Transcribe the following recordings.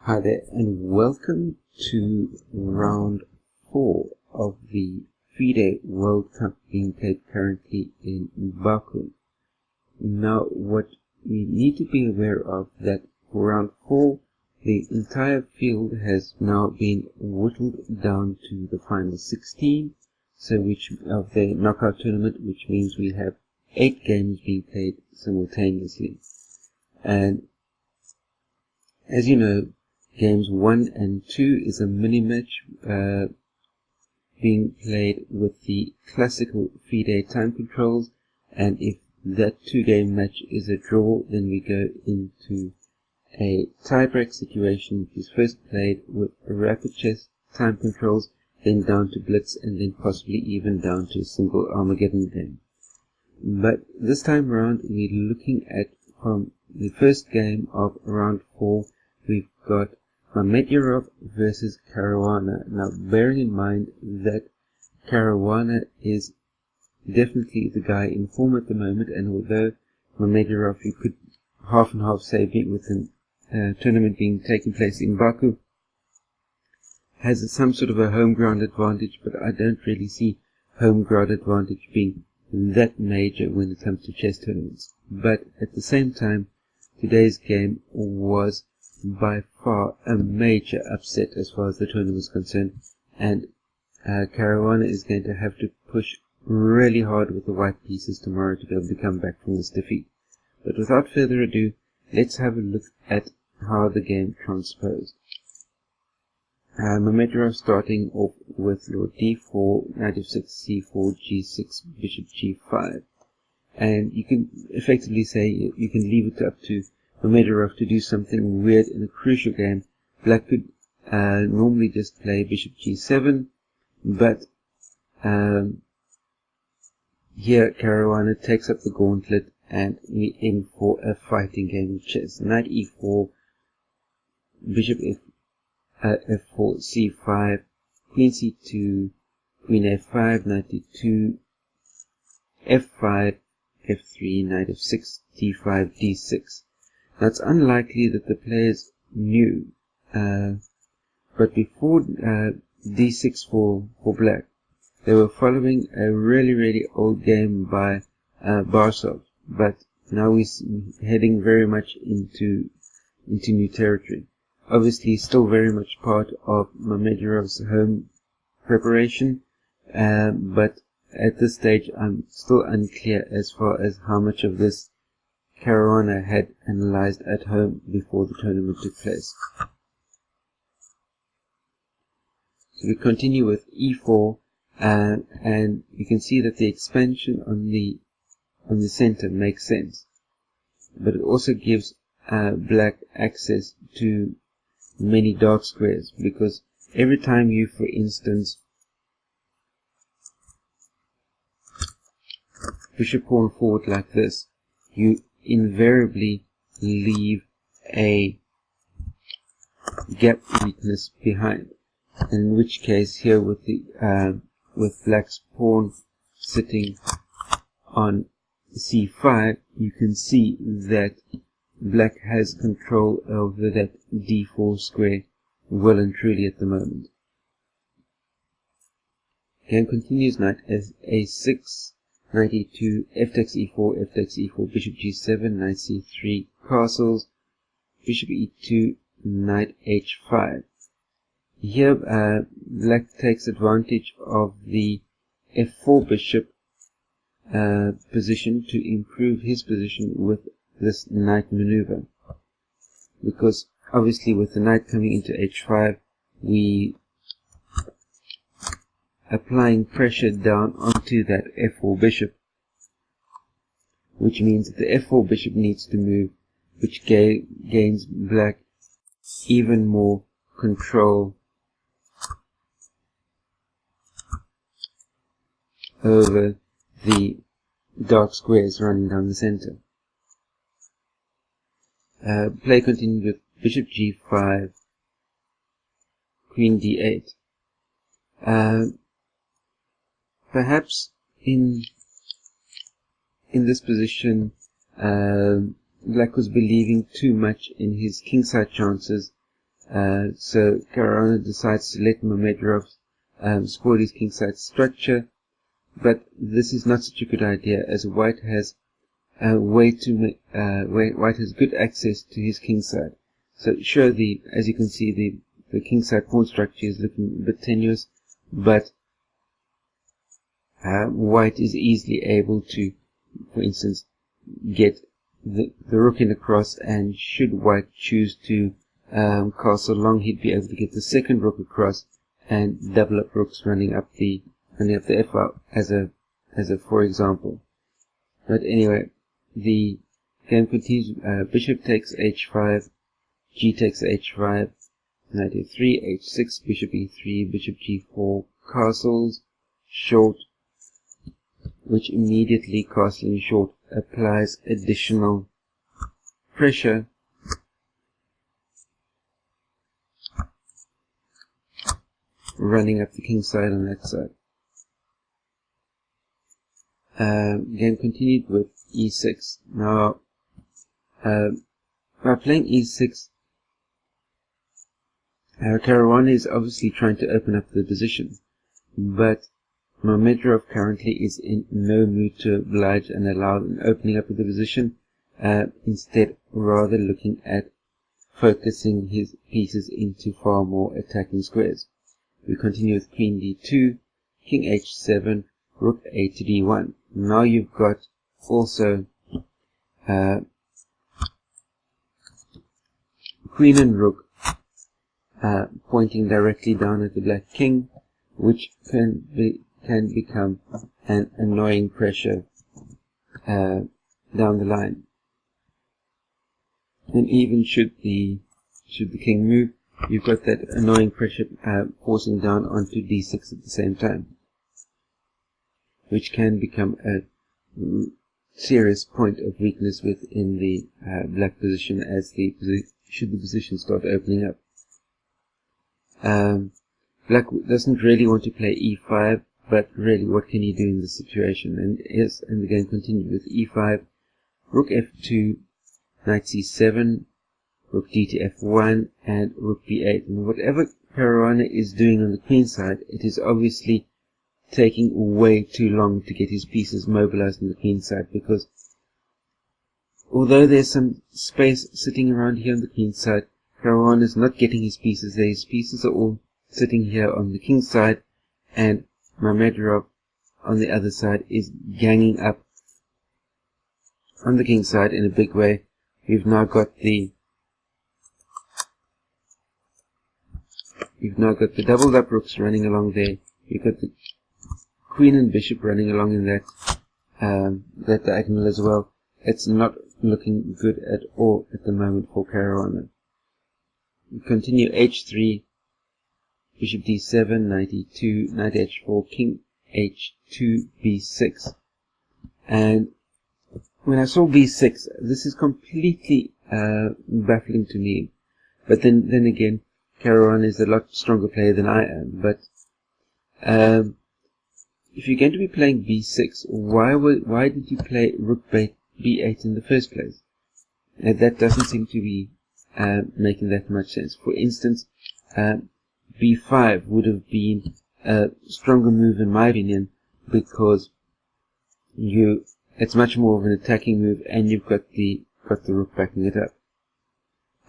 Hi there, and welcome to round 4 of the FIDE World Cup being played currently in Baku. Now, what we need to be aware of that for round 4, the entire field has now been whittled down to the final 16, so which of the knockout tournament, which means we have 8 games being played simultaneously. And as you know, Games 1 and 2 is a mini-match being played with the classical FIDE time controls, and if that 2-game match is a draw, then we go into a tie-break situation, which is first played with rapid chess time controls, then down to blitz, and then possibly even down to a single Armageddon game. But this time around, we're looking at, from the first game of round 4, we've got Mamedyarov versus Caruana. Now, bearing in mind that Caruana is definitely the guy in form at the moment, and although Mamedyarov, you could half and half say, with a tournament being taking place in Baku, has some sort of a home ground advantage, but I don't really see home ground advantage being that major when it comes to chess tournaments. But at the same time, today's game was by far a major upset as far as the tournament is concerned, and Caruana is going to have to push really hard with the white pieces tomorrow to be able to come back from this defeat. But without further ado, let's have a look at how the game transposed. Mamedyarov starting off with Lord d4, knight f6, c4, g6, bishop g5, and you can effectively say you can leave it up to Mamedyarov to do something weird in a crucial game. Black could normally just play bishop g7, but here Caruana takes up the gauntlet, and we in for a fighting game of chess. Knight e4, bishop f4, c5, queen c2, queen f5, knight d2, f5, f3, knight f6, d5, d6. Now, it's unlikely that the players knew, but before d6 for black, they were following a really old game by Barsov, but now we're heading very much into new territory. Obviously, still very much part of Mamedyarov's home preparation, but at this stage, I'm still unclear as far as how much of this Caruana had analyzed at home before the tournament took place. So we continue with e4, and you can see that the expansion on the center makes sense, but it also gives black access to many dark squares, because every time you, for instance, push a pawn forward like this, you invariably leave a gap weakness behind. In which case, here with the with black's pawn sitting on c5, you can see that black has control over that d4 square well and truly at the moment. Game continues. Knight a6, knight e2, f takes e4, f takes e4, bishop g7, knight c3, castles, bishop e2, knight h5. Here, black takes advantage of the f4 bishop position to improve his position with this knight maneuver, because obviously with the knight coming into h5, we applying pressure down onto that f4 bishop, which means that the f4 bishop needs to move, which gains black even more control over the dark squares running down the center. Play continued with bishop g5, queen d8. Perhaps in this position, black was believing too much in his kingside chances, So Caruana decides to let Mamedyarov spoil his kingside structure, but this is not such a good idea, as white has white has good access to his kingside. So sure, as you can see, the kingside pawn structure is looking a bit tenuous, but white is easily able to, for instance, get the rook in across, and should white choose to castle long, he'd be able to get the second rook across and double up rooks running up the f file as a for example. But anyway, the game continues. Bishop takes h5, g takes h5, knight f3, h6, bishop e3, bishop g4, castles short, which immediately, castling short, applies additional pressure running up the king side on that side. Game continued with e6. Now, by playing e6, Caruana is obviously trying to open up the position, but Mamedyarov currently is in no mood to oblige and allow an opening up of the position, instead rather looking at focusing his pieces into far more attacking squares. We continue with queen d2, king h7, rook a to d1. Now you've got also queen and rook pointing directly down at the black king, which can become an annoying pressure down the line. And even should the king move, you've got that annoying pressure forcing down onto d6 at the same time, which can become a serious point of weakness within the black position should the position start opening up. Black doesn't really want to play e5, but really what can he do in this situation? And the game continued with e5, rook f2, knight c7, rook d to f1, and rook b8. And whatever Caruana is doing on the queen side, it is obviously taking way too long to get his pieces mobilized on the queen side, because although there's some space sitting around here on the queen side, Caruana is not getting his pieces there. His pieces are all sitting here on the king side, and Mamedyarov on the other side is ganging up on the king side in a big way. We've now got the doubled up rooks running along there. You've got the queen and bishop running along in that diagonal as well. It's not looking good at all at the moment for Caruana. We continue h3, bishop d7, knight e2, knight h4, king h2, b6. And when I saw b6, this is completely baffling to me. But then again, Caruana is a lot stronger player than I am. But if you're going to be playing b6, why did you play rook b8 in the first place? That doesn't seem to be making that much sense. For instance, b5 would have been a stronger move in my opinion, because it's much more of an attacking move, and you've got the rook backing it up.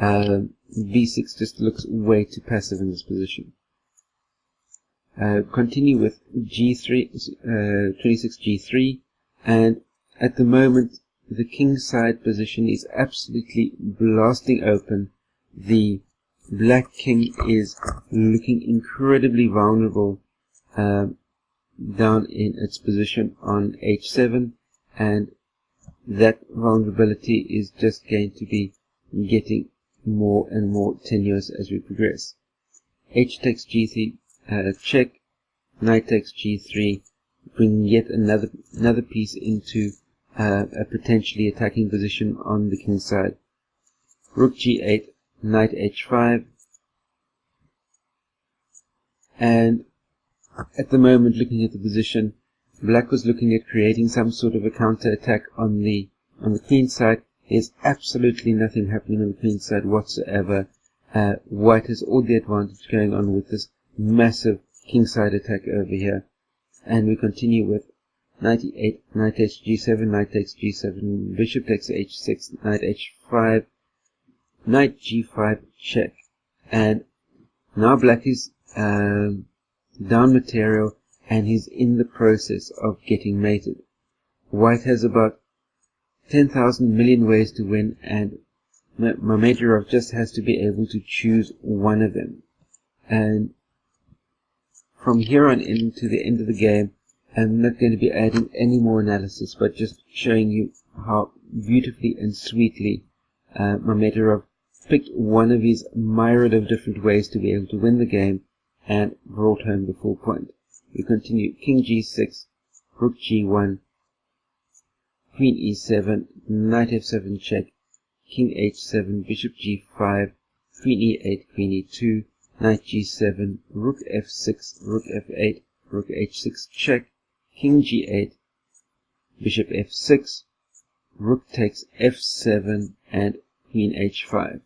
b6 just looks way too passive in this position. Continue with g3, 26 g3, and at the moment the king side position is absolutely blasting open. The black king is looking incredibly vulnerable down in its position on h7, and that vulnerability is just going to be getting more and more tenuous as we progress. H takes g3, check, knight takes g3, bringing yet another piece into a potentially attacking position on the king side. Rook g8, knight h5, and at the moment, looking at the position, black was looking at creating some sort of a counter attack on the queen side. There's absolutely nothing happening on the queen side whatsoever. White has all the advantage going on with this massive kingside attack over here. And we continue with knight e8, knight takes g7, knight takes g7, bishop takes h6, knight h5, knight g5, check. And now black is down material, and he's in the process of getting mated. White has about 10,000 million ways to win, and Mamedyarov just has to be able to choose one of them. And from here on into the end of the game, I'm not going to be adding any more analysis, but just showing you how beautifully and sweetly Mamedyarov picked one of his myriad of different ways to be able to win the game and brought home the full point. We continue king g6, rook g1, queen e7, knight f7 check, king h7, bishop g5, queen e8, queen e2, knight g7, rook f6, rook f8, rook h6 check, king g8, bishop f6, rook takes f7, and queen h5.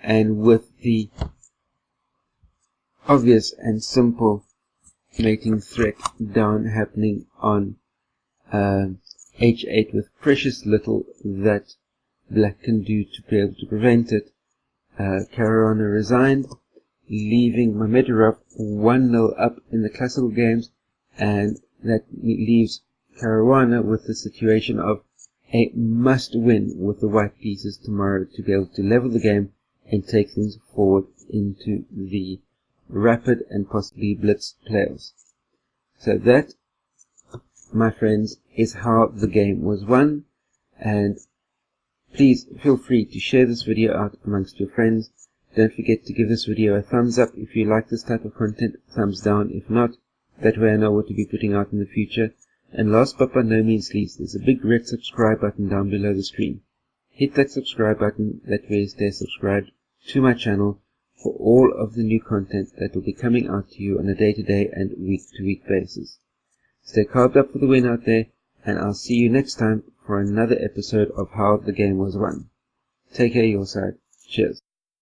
And with the obvious and simple mating threat down happening on h8 with precious little that black can do to be able to prevent it, Caruana resigned, leaving Mamedyarov 1-0 up in the classical games, and that leaves Caruana with the situation of a must-win with the white pieces tomorrow to be able to level the game and take things forward into the rapid and possibly blitz playoffs. So that, my friends, is how the game was won, and please feel free to share this video out amongst your friends. Don't forget to give this video a thumbs up if you like this type of content, thumbs down if not, that way I know what to be putting out in the future. And last but by no means least, there's a big red subscribe button down below the screen. Hit that subscribe button, that way you stay subscribed to my channel for all of the new content that will be coming out to you on a day-to-day and week-to-week basis. Stay carved up for the win out there, and I'll see you next time for another episode of How the Game Was Won. Take care your side. Cheers.